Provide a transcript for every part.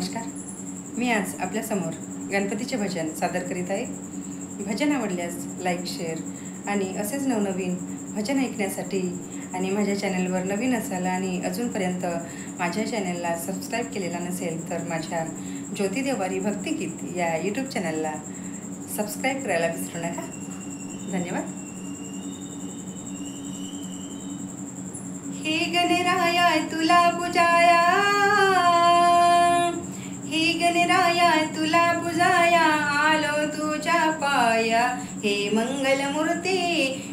नमस्कार. मी आज आपल्यासमोर गणपतीचे भजन सादर करीत आहे. भजन आवडल्यास लाईक, शेअर आणि असेच नवनवीन भजन ऐकण्यासाठी आणि माझ्या चॅनलवर नवीन असाल आणि अजूनपर्यंत माझ्या चॅनलला सबस्क्राईब केलेला नसेल तर माझ्या ज्योती देवारी भक्तिगीत या यूट्यूब चॅनलला सबस्क्राईब करायला विसरू नका. धन्यवाद. हे गणराया तुला पूजाया, हे गणराया तुला पूजाया, आलो तुझ्या पाया. हे मंगलमूर्ती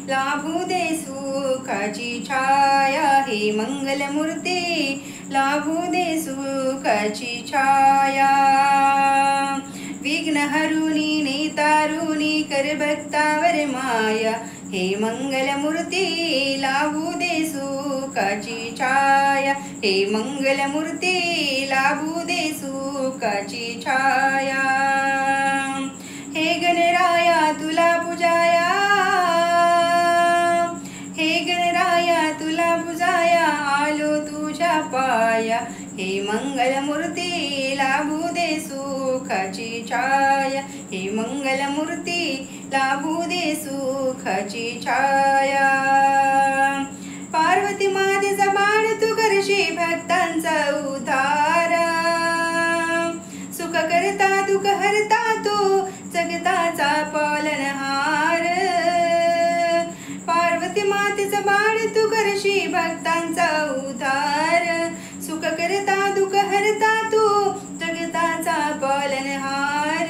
लाभू दे सुखाची छाया, हे मंगलमूर्ती लाभू दे सुखाची छाया. विघ्न हरुनी नेतारुनी कर भक्तावर माया, हे मंगलमूर्ती लाभू दे सुखाची छाया, हे मंगलमूर्ती लाभू दे सुखाची छाया. हे गणराया तुला पूजाया, हे गणराया तुला पूजाया, आलो तुझ्या पाया. हे मंगलमूर्ती लाभू दे सुखाची छाया, हे मंगलमूर्ती लाभू दे सुखाची छाया. पार्वती मातेचा बाण तू करशी भक्तांचा उद्धार, सुख करता दुःख हरता तू जगताचा पालनहार. पार्वती मातेचा बाण तू करशी भक्तांचा उद्धार, सुख करता दुःख हरता तू जगताचा पालनहार.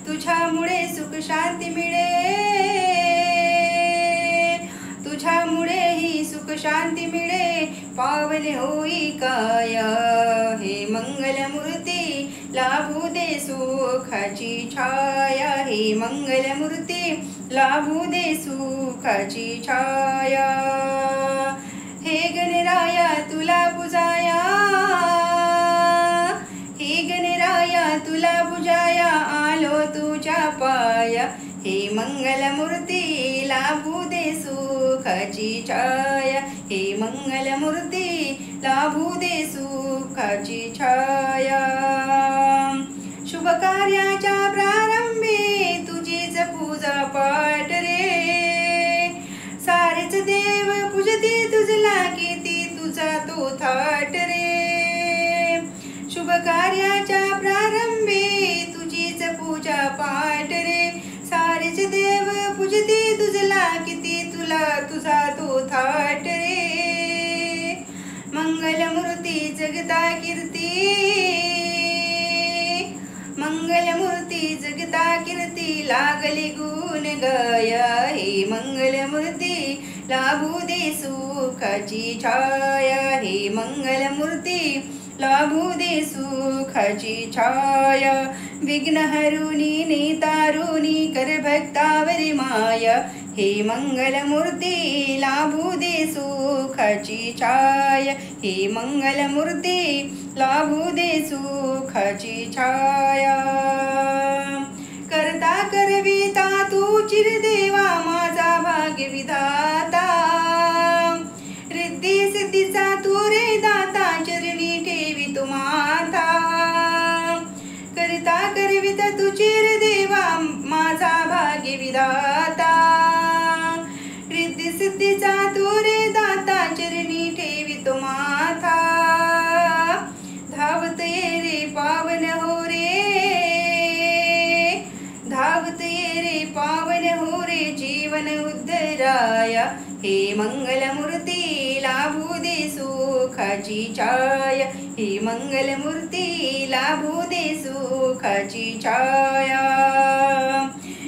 तुझ्यामुळे सुख शांती मिळे, तुझ्यामुळे ही सुख शांती मिळे, पावने होई काया. हे मंगलमूर्ती लाभू दे सुखाची छाया, हे मंगलमूर्ती लाभू दे सुखाची छाया. हे गणराया तुला पूजाया, हे गणराया तुला पूजाया, आलो तुझ्या पाया. हे मंगलमूर्ती लाभू दे सुखाची छाया, हे मंगलमूर्ती लाभू दे सुखाची छाया. शुभ कार्याच्या प्रारंभी तुझीच पूजा पाठ रे, सारेच देव पूजती तुझला किती तुझा तो थाट रे. शुभ कार्याच्या प्रारंभी तुझीच पूजा पाठ रे, सारेच देव पूजती तुझला किती तुला तुझा तो थाट रे. मंगलमूर्ती जगता कीर्ती, मंगलमूर्ती जगता कीर्ती, लागली गुण गाया. हे मंगलमूर्ती लाभू दे सुखाची छाया, हे मंगलमूर्ती लाभू दे सुखाची छाया. विघ्न हरुनी नेतारुनी कर भक्तावर माया, हे मंगलमूर्ती लाभू दे सुखाची छाया, हे मंगलमूर्ती लाभू दे सुखाची छाया. करता करविता तू चिरदेवा माझा भाग्यविधाता, रिद्धी सिद्धीचा तू रे दाता, चरणी ठेवी तू माता. करता करविता तू चिरदेवा माझा भाग्यविधाता, रिद्धी सिद्धीचा तू रे दाता, चरणी ठेवी तू माता. धावत ये रे पावन हो रे, धावत ये रे पावन हो रे, जीवन उद्धराया. हे मंगलमूर्ती लाभू दे सुखाची छाया, हे मंगलमूर्ती लाभू दे सुखाची छाया.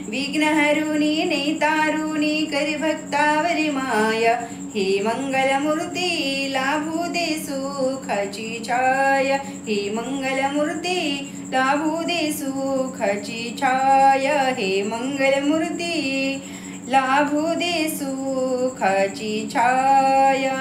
विघ्न हरुनी नेतारुनी कर भक्तावर माया, हे मंगलमूर्ती लाभू दे सुखाची छाया, हे मंगलमूर्ती लाभू दे सुखाची छाया, हे मंगलमूर्ती लाभू दे सुखाची छाया.